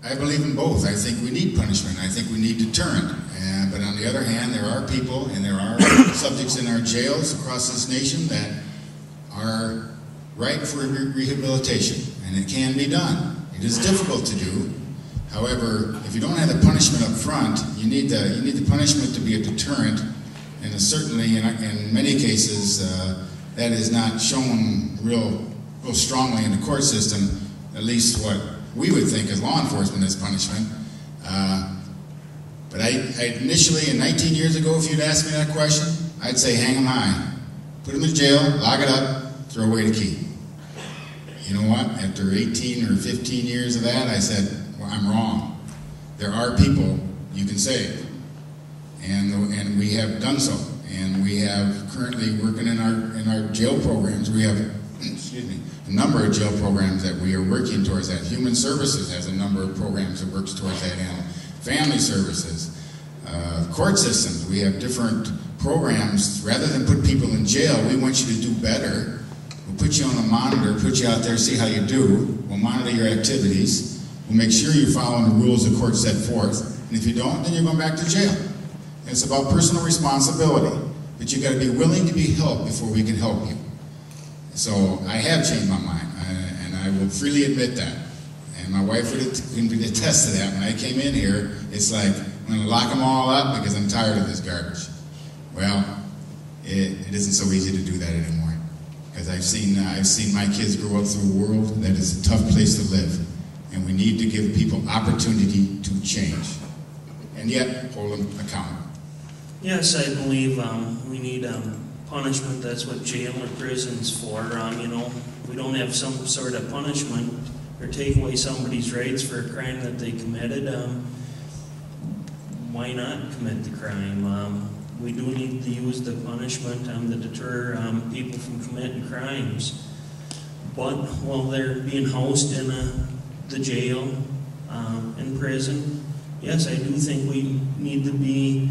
I believe in both. I think we need punishment. I think we need deterrent. But on the other hand, there are people and there are subjects in our jails across this nation that are ripe for rehabilitation, and it can be done. It is difficult to do. However, if you don't have the punishment up front, you need the punishment to be a deterrent, and certainly in many cases that is not shown real strongly in the court system, at least what we would think as law enforcement as punishment. But I initially, 19 years ago, if you'd asked me that question, I'd say hang them high. Put them in jail, lock it up, throw away the key. You know what? After 18 or 15 years of that, I said, well, I'm wrong. There are people you can save. And we have done so. And we have currently working in our jail programs, we have, excuse me, a number of jail programs that we are working towards that. Human Services has a number of programs that works towards that end. Family services, court systems, we have different programs. Rather than put people in jail, we want you to do better. We'll put you on a monitor, put you out there, see how you do. We'll monitor your activities. We'll make sure you're following the rules the court set forth. And if you don't, then you're going back to jail. And it's about personal responsibility. But you've got to be willing to be helped before we can help you. So I have changed my mind, and I will freely admit that. And my wife would attest to that. When I came in here, it's like, I'm going to lock them all up because I'm tired of this garbage. Well, it isn't so easy to do that anymore. Because I've seen my kids grow up through a world that is a tough place to live. And we need to give people opportunity to change. And yet, hold them accountable. Yes, I believe we need punishment. That's what jail or prison's for. You know, we don't have some sort of punishment or take away somebody's rights for a crime that they committed. Why not commit the crime? We do need to use the punishment to deter people from committing crimes. But while they're being housed in the jail, in prison, yes, I do think we need to be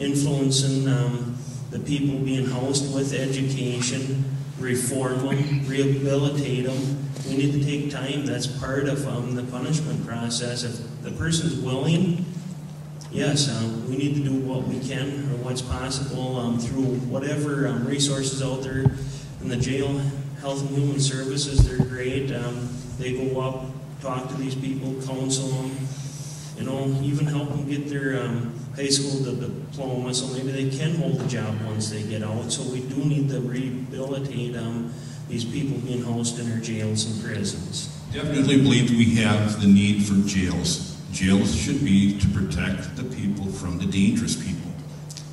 influencing the people being housed with education, reform them, rehabilitate them. We need to take time. That's part of the punishment process. If the person's willing, yes, we need to do what we can or what's possible through whatever resources out there. In the jail, Health and Human Services, they're great. They go up, talk to these people, counsel them, you know, even help them get their high school diploma so maybe they can hold a job once they get out. So we do need to rehabilitate these people being housed in our jails and prisons. Definitely believe we have the need for jails. Jails should be to protect the people from the dangerous people.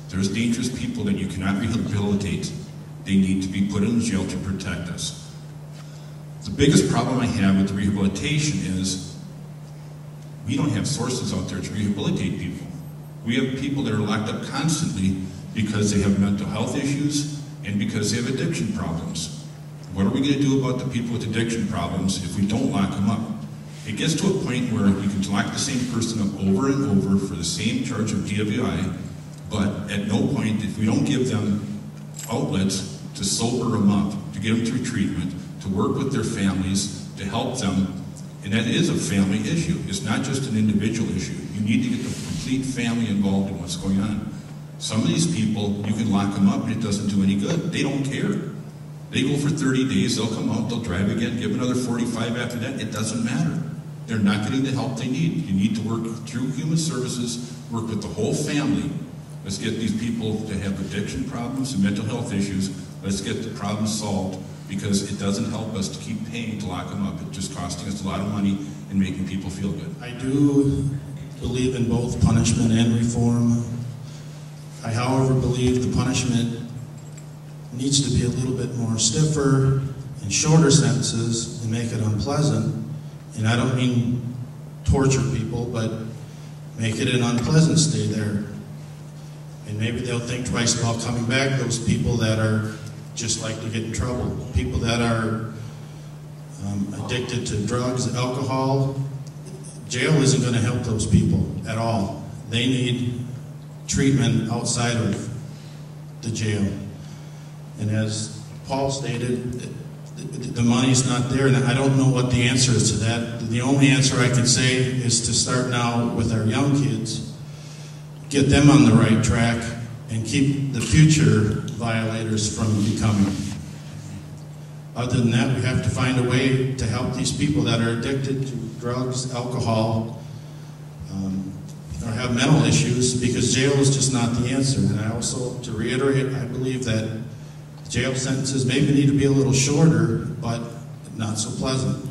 There's dangerous people that you cannot rehabilitate. They need to be put in jail to protect us. The biggest problem I have with the rehabilitation is we don't have sources out there to rehabilitate people. We have people that are locked up constantly because they have mental health issues and because they have addiction problems. What are we going to do about the people with addiction problems if we don't lock them up? It gets to a point where we can lock the same person up over and over for the same charge of DWI, but at no point, if we don't give them outlets to sober them up, to get them through treatment, to work with their families, to help them, and that is a family issue. It's not just an individual issue. You need to get the complete family involved in what's going on. Some of these people, you can lock them up and it doesn't do any good. They don't care. They go for 30 days, they'll come out, they'll drive again, give another 45 after that. It doesn't matter. They're not getting the help they need. You need to work through Human Services, work with the whole family. Let's get these people that have addiction problems and mental health issues, let's get the problem solved, because it doesn't help us to keep paying to lock them up. It's just costing us a lot of money and making people feel good. I do believe in both punishment and reform. I, however, believe the punishment needs to be a little bit more stiffer and shorter sentences and make it unpleasant. And I don't mean torture people, but make it an unpleasant stay there. And maybe they'll think twice about coming back, those people that are just like to get in trouble. People that are addicted to drugs, alcohol. Jail isn't going to help those people at all. They need treatment outside of the jail. And as Paul stated, the money's not there, and I don't know what the answer is to that. The only answer I can say is to start now with our young kids, get them on the right track, and keep the future violators from becoming. Other than that, we have to find a way to help these people that are addicted to drugs, alcohol, or have mental issues, because jail is just not the answer. And I also, to reiterate, I believe that jail sentences maybe need to be a little shorter, but not so pleasant.